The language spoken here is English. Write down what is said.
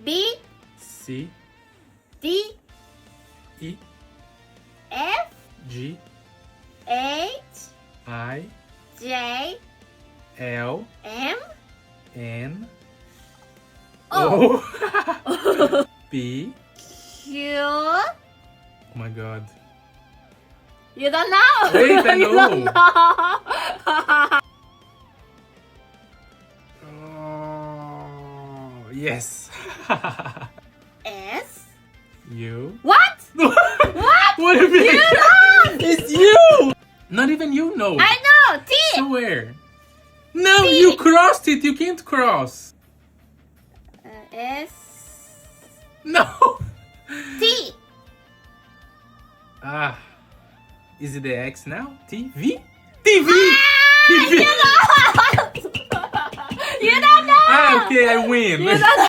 B, C, D, E, F, G, H, I, J, L, M, N, O, O, P. Q. Oh my god. You don't know. Wait, I You don't know. know. Oh, yes. S. You. What? What? What? What do you mean? You know. It's you. Not even you know. I know. T. Swear. No, T. you crossed it. You can't cross. S. No. T. Ah. Is it the X now? TV? TV! TV! You don't know. Ah, okay, I win. You don't know.